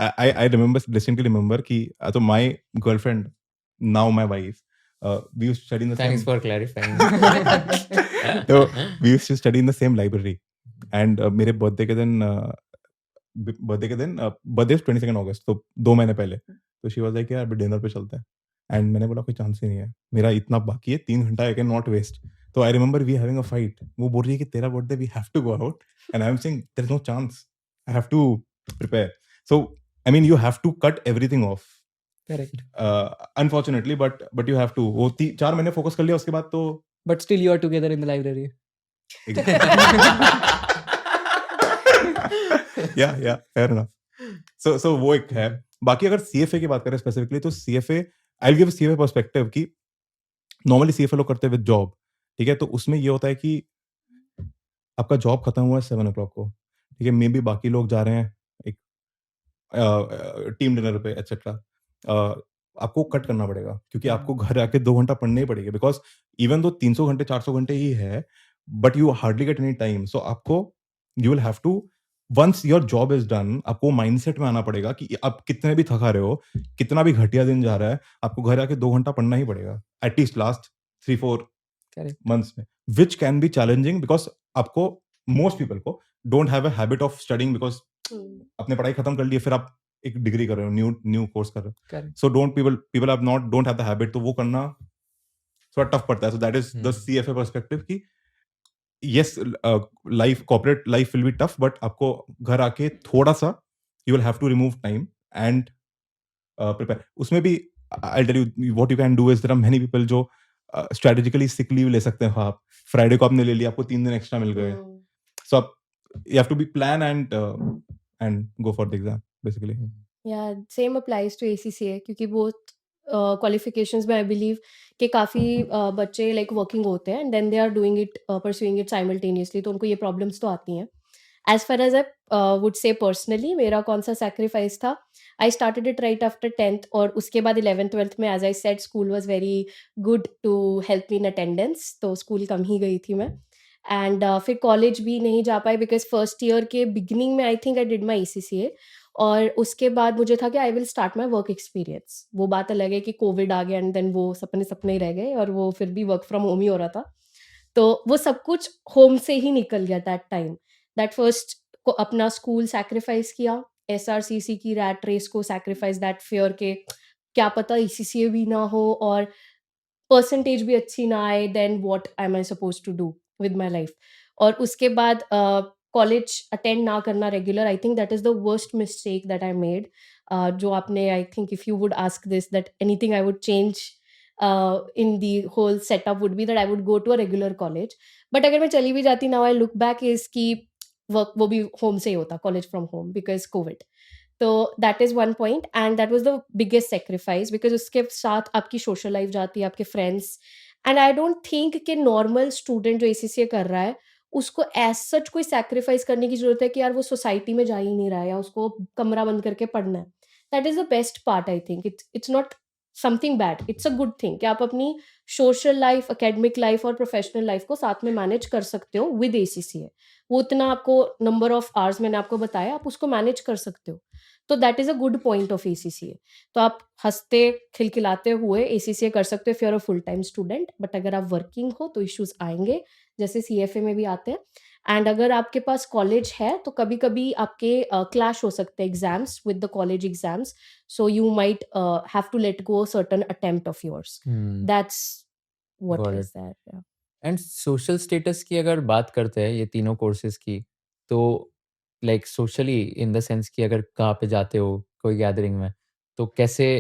I distinctly remember कि so my girlfriend, now my wife, we used to study in the Thanks same. for clarifying. So we used to study in the same library, and मेरे birthday के दिन birthday 22 अगस्त, तो 2 महीने पहले, तो she was like यार अभी dinner पे चलते हैं, एंड मैंने बोला कोई चांस ही नहीं है, मेरा इतना बाकी है 3 घंटा, आई कैन नॉट वेस्ट. तो I remember we having a fight, वो बोल रही है कि तेरा birthday we have to go out, and I am saying there is no chance, I have to prepare. So I mean you have to cut everything off, correct, unfortunately, but you have to. वो 4 महीने focus कर लिया, उसके बाद तो but still you are together in the library. Yeah fair enough. सो वो एक है. बाकी अगर सीएफए की बात करें स्पेसिफिकली, तो CFA, I will give CFA perspective कि नॉर्मली सीएफए लोग करते हैं विद जॉब, ठीक है. तो उसमें ये होता है कि आपका जॉब खत्म हुआ है 7 o'clock को, ठीक है, मे बी बाकी लोग जा रहे हैं एक टीम डिनर पे एक्सेट्रा, आपको कट करना पड़ेगा, क्योंकि आपको घर आके 2 घंटा पढ़ने ही पड़ेगा, बिकॉज इवन दो 300 घंटे 400 घंटे ही है, but you hardly get any time. So आपको, you will have to, once your job is done, आपको माइंडसेट में आना पड़ेगा कि आप कितने भी थका रहे हो, कितना भी घटिया दिन जा रहा है, आपको घर आके 2 घंटा पढ़ना ही पड़ेगा, एटलीस्ट लास्ट 3-4 करेक्ट. months में, which can be challenging because आपको, most people को don't have a habit of studying, because अपने पढ़ाई खत्म कर लिए, फिर आप एक डिग्री कर रहे हो, न्यू कोर्स कर रहे हो, correct. so people have not, don't have the habit, तो वो करना थोड़ा टफ पड़ता है. so that is the CFA perspective कि yes, life, corporate life will be tough, but आपको घर आके थोड़ा सा you will have to remove time and prepare. उसमें भी I'll tell you what you can do is there are many people जो strategically sick leave ले सकते हैं. आप फ्राइडे को आपने ले लिया, आपको 3 दिन एक्स्ट्रा मिल गए, सो आप, you have to be plan and go for the exam basically. या सेम अप्लाइज टू ACCA, क्योंकि बोथ क्वालिफिकेशंस में आई बिलीव कि काफ़ी बच्चे लाइक वर्किंग होते हैं and then they are doing it, pursuing it simultaneously, तो उनको ये प्रॉब्लम्स तो आती हैं. As far as I would say personally, मेरा कौन सा सेक्रीफाइस था, I started it right after 10th, और उसके बाद 11th 12th में, as I said, school was very good to help me in attendance, तो स्कूल कम ही गई थी मैं. एंड फिर कॉलेज भी नहीं जा पाई, बिकॉज फर्स्ट ईयर के बिगिनिंग में I think I did my ACCA, और उसके बाद मुझे था कि I will start my work experience. वो बात अलग है कि कोविड आ गया एंड देन वो सपने सपने ही रह गए, और वो फिर भी वर्क फ्रॉम होम ही हो रहा था, तो वो सब कुछ होम से ही निकल गया दैट टाइम. दैट फर्स्ट को अपना स्कूल सैक्रिफाइस किया, SRCC की रैट रेस को सैक्रिफाइस, दैट फियर के क्या पता ACCA भी ना हो और परसेंटेज भी अच्छी ना आए, then what am I suppose to do with my life. और उसके बाद कॉलेज अटेंड ना करना regular, I think that is the worst mistake that I made. जो आपने, I think if you would ask this, that anything I would change in the whole setup would be that I would go to a regular college. But अगर मैं चली भी जाती, now I look back is कि work वो भी home से ही होता, college from home, because covid. तो that is one point, and that was the biggest sacrifice, because उसके साथ आपकी सोशल लाइफ जाती है, आपके friends. And I don't think कि नॉर्मल स्टूडेंट जो ACCA कर रहा है, उसको एज सच कोई सेक्रीफाइस करने की जरूरत है कि यार वो सोसाइटी में जा ही नहीं रहा है, या उसको कमरा बंद करके पढ़ना है. That is the best part. I think it's not something bad, it's a good thing कि आप अपनी सोशल लाइफ, एकेडमिक लाइफ और प्रोफेशनल लाइफ को साथ में मैनेज कर सकते हो विद ACCA. वो उतना आपको नंबर ऑफ आवर्स मैंने आपको बताया, आप उसको मैनेज कर सकते हो. तो that is a good point of ACCA. तो आप हंसते खिलखिलाते हुए ACCA कर सकते हो if you are a full time student. But अगर आप वर्किंग हो तो इश्यूज आएंगे, जैसे CFA में भी आते हैं. एंड अगर आपके पास कॉलेज है तो कभी कभी आपके क्लैश हो सकते हैं exams with the college exams, so you might have to let go certain attempt of yours. That's what Got is it. That. And social status की अगर बात करते हैं ये तीनों कोर्सेज की, तो like socially in the sense कि अगर कहाँ पे जाते हो कोई गैदरिंग में, तो कैसे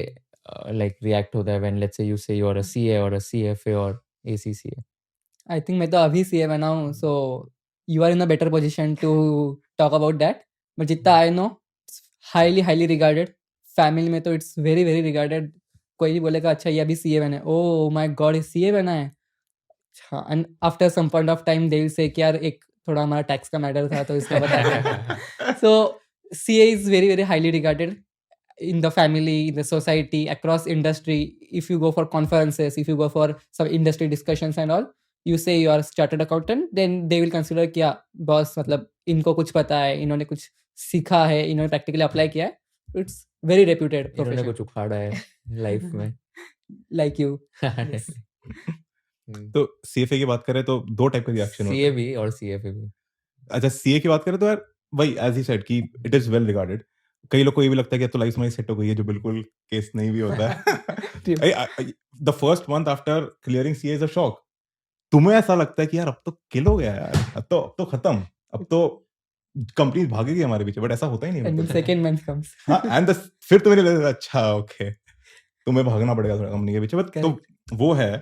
लाइक रिएक्ट होता है when let's say you say you are a CA और अ CFA और ACCA? आई थिंक मैं तो अभी CA बना हूँ, so you are in a better position to talk about that. But जितना I know, highly highly regarded. Family में तो इट्स वेरी वेरी रिगार्डेड. कोई भी बोलेगा अच्छा ये अभी CA बना है, ओ माय गॉड ये CA बना है. हाँ, and after some point of time they will say कि यार एक थोड़ा हमारा टैक्स का मैटर था तो इसका बता दिया. सो CA is very very highly regarded in the family, in the society, across industry. If you go for conferences, if you go for some industry discussions and all, you say you are chartered accountant, then they will consider कि boss मतलब इनको कुछ पता है, इन्होंने कुछ सीखा है, इन्होंने practically apply किया है, It's very reputed इन्होंने profession. कुछ उखाड़ा है लाइफ में। Like you. Yes. तो सीएफए की बात करें तो 2 टाइप के रिएक्शन होते सीए हैं। भी और सीएफए भी। अच्छा सीए की बात करें तो यार वही एज़ ही सेड कि इट इज़ वेल रिगार्डेड। कई लोग को ये भी लगता है कि अब तो लाइफ हमारी सेट हो गई है जो बिल्कुल केस नहीं भी होता है। True. The first month after clearing CA is a shock. तुम्हें ऐसा लगता है कि यार अब तो किल हो गया यार, अब तो खत्म, अब तो कंपनी भागेगी हमारे पीछे, बट ऐसा होता ही नहीं And then होता। second month comes. हाँ, एंड फिर तुम्हें लगता है अच्छा ओके तुम्हें भागना पड़ेगा थोड़ा कंपनी के पीछे, बट तो Correct. वो है।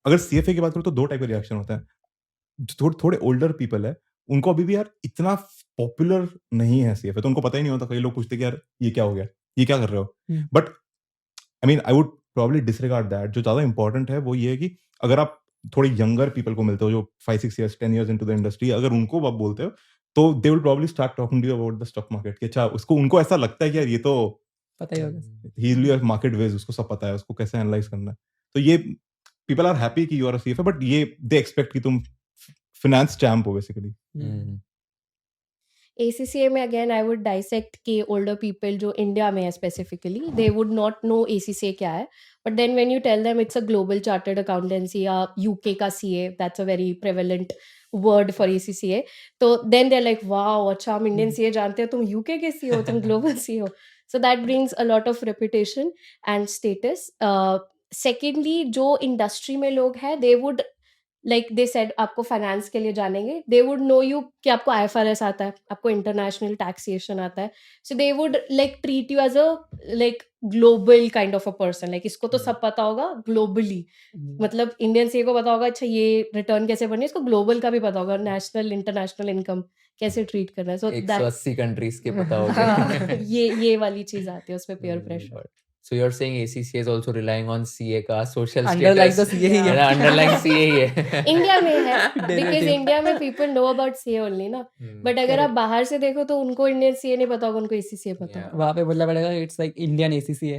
अगर सीएफए की बात करूँ तो 2 टाइप के रिएक्शन होते हैं। जो थोड़े ओल्डर पीपल है, उनको अभी भी यार इतना पॉपुलर नहीं है सीएफए, तो उनको पता ही नहीं होता। कई लोग पूछते हैं कि यार ये क्या हो गया? ये क्या कर रहे हो? But I mean I would probably disregard that. जो ज़्यादा इंपॉर्टेंट है वो ये है कि अगर आप थोड़े यंगर पीपल को मिलते हो जो 5-6 years 10 years into the industry, अगर उनको आप बोलते हो तो they will probably start talking to you about the stock market कि अच्छा उसको उनको ऐसा लगता है कि यार ये तो पता ही होगा. ही इज़ अ मार्केट विज़, उसको सब पता है, उसको कैसे एनालाइज करना है। तो ये पीपल आर हैप्पी कि you are a CFA, but ये दे एक्सपेक्ट कि तुम फाइनेंस चैम्प हो बेसिकली। हम्म। ACCA में अगेन आई वुड डाइसेक्ट के ओल्डर पीपल जो इंडिया में है specifically they would not know ACCA क्या है, but then when you tell them it's a global chartered accountancy या यूके का CA, that's a very prevalent word for ACCA, तो then they are like wow अच्छा हम Indian CA जानते हो, तुम यूके के CA हो, तुम ग्लोबल CA हो, so that brings a lot of reputation and status. Secondly जो इंडस्ट्री में लोग हैं दे वुड लाइक दे सेड आपको फाइनेंस के लिए जानेंगे, दे वुड नो यू कि आपको IFRS आता है, आपको इंटरनेशनल टैक्सेशन आता है, so they would like treat you as a like global kind of a person, like इसको तो सब पता होगा ग्लोबली, मतलब इंडियन CA को पता होगा अच्छा ये रिटर्न कैसे बननी है, इसको ग्लोबल का भी पता होगा, नेशनल इंटरनेशनल इनकम कैसे ट्रीट करना है, सो दैट 180 कंट्रीज के पता हो हाँ गए। ये वाली चीज आती है उसमें peer pressure. So you're saying ACCA is also relying on CA का social Underlying status? the CA ही है. Yeah. Underlying CA ही है। इंडिया में है बिकॉज Derivative. इंडिया में people know about CA only ना, बट अगर आप Correct. बाहर से देखो तो उनको इंडियन CA नहीं पता होगा, उनको ACCA पता होगा। वहाँ पे बोलना पड़ेगा it's like Indian ACCA.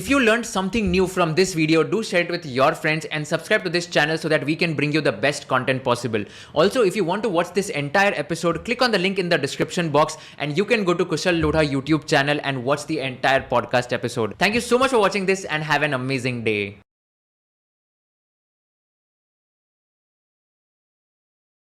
If you learned something new from this video, do share it with your friends and subscribe to this channel so that we can bring you the best content possible. Also, if you want to watch this entire episode, click on the link in the description box and you can go to Kushal Lodha YouTube channel and watch the entire podcast episode. Thank you so much for watching this and have an amazing day.